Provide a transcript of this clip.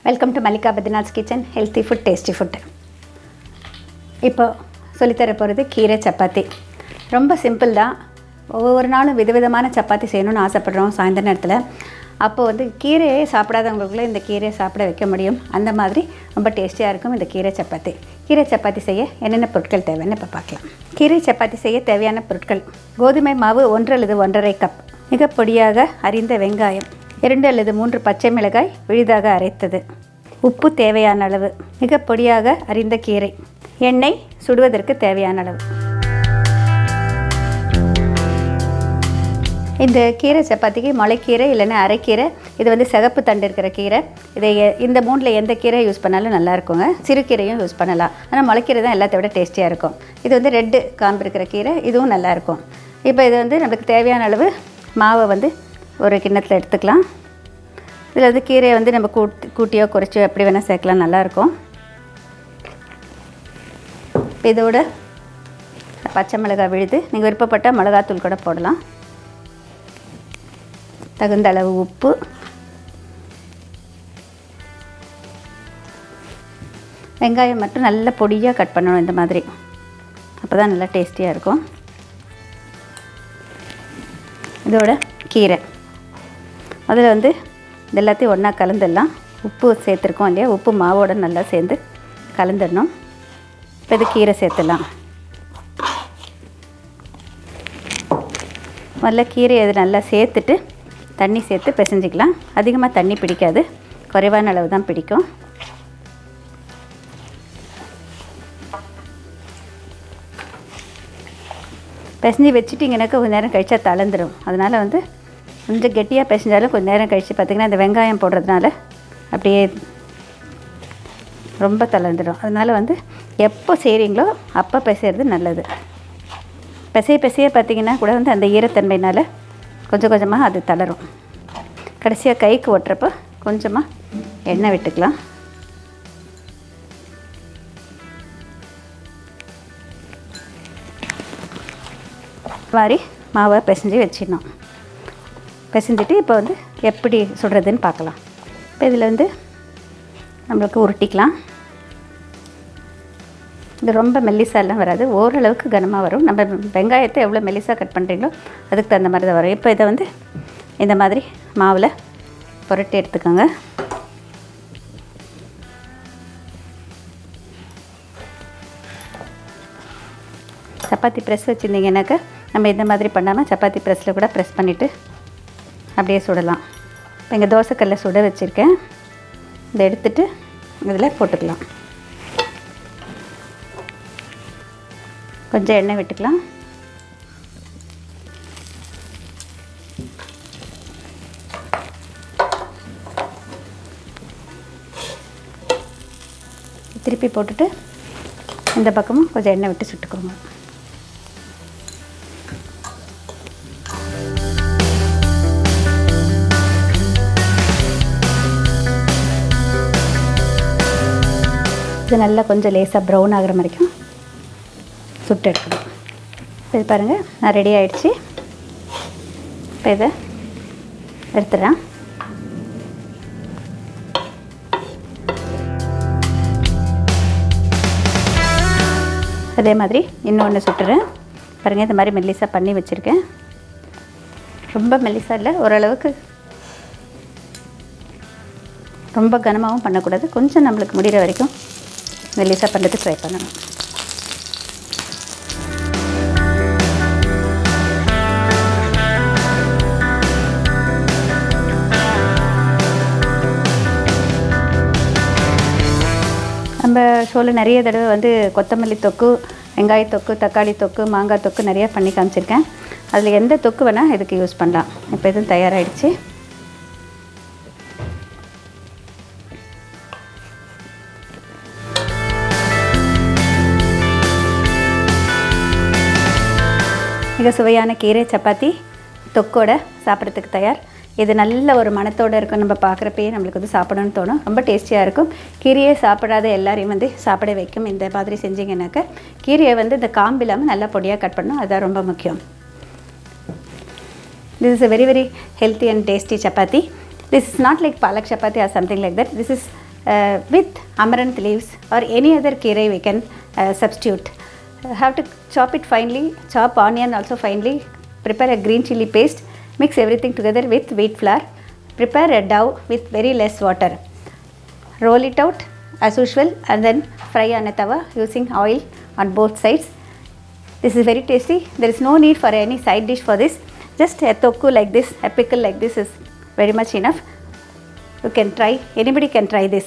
Welcome to Mallika Badrinath kitchen. Healthy food, tasty food. இப்போ சொல்லித்தர போகிறது கீரை சப்பாத்தி. ரொம்ப சிம்பிள் தான். ஒவ்வொரு நாளும் விதவிதமான சப்பாத்தி செய்யணும்னு ஆசைப்படுறோம் சாயந்தர நேரத்தில். அப்போது கீரையே சாப்பிடாதவங்களுக்குள்ள இந்த கீரையை சாப்பிட வைக்க முடியும். அந்த மாதிரி ரொம்ப டேஸ்டியாக இருக்கும் இந்த கீரை சப்பாத்தி. கீரை சப்பாத்தி செய்ய என்னென்ன பொருட்கள் தேவைன்னு இப்போ பார்க்கலாம். கீரை சப்பாத்தி செய்ய தேவையான பொருட்கள்: கோதுமை மாவு 1 அல்லது 1½ கப், மிக பொடியாக அரிந்த வெங்காயம், 2 அல்லது 3 பச்சை மிளகாய் விழுதாக அரைத்தது, உப்பு தேவையான அளவு, மிக பொடியாக அரிந்த கீரை, எண்ணெய் சுடுவதற்கு தேவையான அளவு. இந்த கீரை சப்பாத்திக்கு முளைக்கீரை இல்லைன்னா அரைக்கீரை, இது சிகப்பு தண்டு இருக்கிற கீரை. இதை இந்த 3ல் எந்த கீரை யூஸ் பண்ணாலும் நல்லா இருக்குங்க. சிறுகீரையும் யூஸ் பண்ணலாம். ஆனால் முளைக்கீரை தான் எல்லாத்த விட டேஸ்டியாக இருக்கும். இது ரெட்டு காம்பு இருக்கிற கீரை, இதுவும் நல்லாயிருக்கும். இப்போ இது நம்மளுக்கு தேவையான அளவு மாவை ஒரு கிண்ணத்தில் எடுத்துக்கலாம். இதில் கீரையை நம்ம கூட்டியோ குறைச்சியோ எப்படி வேணால் சேர்க்கலாம், நல்லாயிருக்கும். இதோட பச்சை மிளகாய் விழுது, நீங்கள் விருப்பப்பட்டால் மிளகாத்தூள் கூட போடலாம். தகுந்த அளவு உப்பு, வெங்காயம் மட்டும் நல்லா பொடியாக கட் பண்ணணும் இந்த மாதிரி, அப்போ தான் நல்லா டேஸ்டியாக இருக்கும். இதோட கீரை, அதில் இது எல்லாத்தையும் ஒன்றா கலந்துடலாம். உப்பு சேர்த்துருக்கோம் இல்லையா, உப்பு மாவோடு நல்லா சேர்ந்து கலந்துடணும். இப்போ இது கீரை சேர்த்துடலாம். முதல்ல கீரை அது நல்லா சேர்த்துட்டு தண்ணி சேர்த்து பிசைஞ்சிக்கலாம். அதிகமாக தண்ணி பிடிக்காது, குறைவான அளவு தான் பிடிக்கும். பிசைஞ்சு வச்சுட்டிங்கனாக்கா கொஞ்சம் நேரம் கழிச்சா தளர்ந்துடும். அதனால் கொஞ்சம் கெட்டியாக பிசைஞ்சாலும் கொஞ்சம் நேரம் கழித்து பார்த்திங்கன்னா இந்த வெங்காயம் போடுறதுனால அப்படியே ரொம்ப தளர்ந்துடும். அதனால் எப்போ செய்கிறீங்களோ அப்போ பிசைறது நல்லது. பிசைய பார்த்திங்கன்னா கூட அந்த ஈரத்தன்மையினால் கொஞ்சம் கொஞ்சமாக அது தளரும். கடைசியாக கைக்கு ஒட்டுறப்போ கொஞ்சமாக எண்ணெய் விட்டுக்கலாம். மாதிரி மாவை பிசைஞ்சு வச்சிடணும். பிசைஞ்சிட்டு இப்போ எப்படி சுடுறதுன்னு பார்க்கலாம். இப்போ இதில் நம்மளுக்கு உருட்டிக்கலாம். இது ரொம்ப மெல்லிசாலாம் வராது, ஓரளவுக்கு கனமாக வரும். நம்ம வெங்காயத்தை எவ்வளோ மெல்லிசாக கட் பண்ணுறீங்களோ அதுக்கு தகுந்த மாதிரி தான் வரும். இப்போ இதை இந்த மாதிரி மாவில் புரட்டி எடுத்துக்கோங்க. சப்பாத்தி ப்ரெஸ் வச்சுருந்தீங்கன்னாக்கா நம்ம இந்த மாதிரி பண்ணாமல் சப்பாத்தி ப்ரெஸ்ஸில் கூட ப்ரெஸ் பண்ணிவிட்டு அப்படியே சுடலாம். இப்போ இங்கே தோசைக்கல்லை சுட வச்சுருக்கேன். இதை எடுத்துகிட்டு இதில் போட்டுக்கலாம். கொஞ்சம் எண்ணெய் விட்டுக்கலாம். திருப்பி போட்டுட்டு இந்த பக்கமும் கொஞ்சம் எண்ணெய் விட்டு சுட்டுக்கோங்க. இது நல்லா கொஞ்சம் லேசாக ப்ரௌன் ஆகிற வரைக்கும் சுட்டு எடுக்கணும். இது பாருங்கள், நான் ரெடி ஆகிடுச்சு. இப்போ இதை எடுத்துடுறேன். அதே மாதிரி இன்னொன்று சுட்டுறேன். பாருங்கள், இந்த மாதிரி மெல்லிசாக பண்ணி வச்சுருக்கேன். ரொம்ப மெல்லிசாக இல்லை, ஓரளவுக்கு. ரொம்ப கனமாகவும் பண்ணக்கூடாது, கொஞ்சம் நம்மளுக்கு முடிகிற வரைக்கும் மெல்லிசாக பண்ணுறதுக்கு ட்ரை பண்ணணும். நம்ம ஷோவில் நிறைய தடவை கொத்தமல்லி தொக்கு, வெங்காய தொக்கு, தக்காளி தொக்கு, மாங்காய் தொக்கு நிறையா பண்ணி காமிச்சிருக்கேன். அதில் எந்த தொக்கு வேணால் இதுக்கு யூஸ் பண்ணலாம். இப்போ இதுவும் தயாராகிடுச்சு. மிக சுவையான கீரை சப்பாத்தி தொக்கோட சாப்பிட்றதுக்கு தயார். இது நல்ல ஒரு மணத்தோடு இருக்கும். நம்ம பார்க்குறப்பயே நம்மளுக்கு சாப்பிடணும்னு தோணும். ரொம்ப டேஸ்டியாக இருக்கும். கீரையை சாப்பிடாத எல்லாரையும் சாப்பிட வைக்கும். இந்த மாதிரி செஞ்சிங்கனாக்க கீரையை இந்த காம்பு இல்லாமல் நல்லா பொடியாக கட் பண்ணணும். அதுதான் ரொம்ப முக்கியம். This is a very healthy and tasty chapati. This is not like palak chapati or something like that. This is with amaranth leaves or any other keerai we can substitute. Have to chop it finely, chop onion also finely, prepare a green chilli paste, mix everything together with wheat flour, prepare a dough with very less water, roll it out as usual and then fry on a tawa using oil on both sides. This is very tasty. There is no need for any side dish for this. Just a tokku like this, a pickle like this is very much enough. You can try, anybody can try this.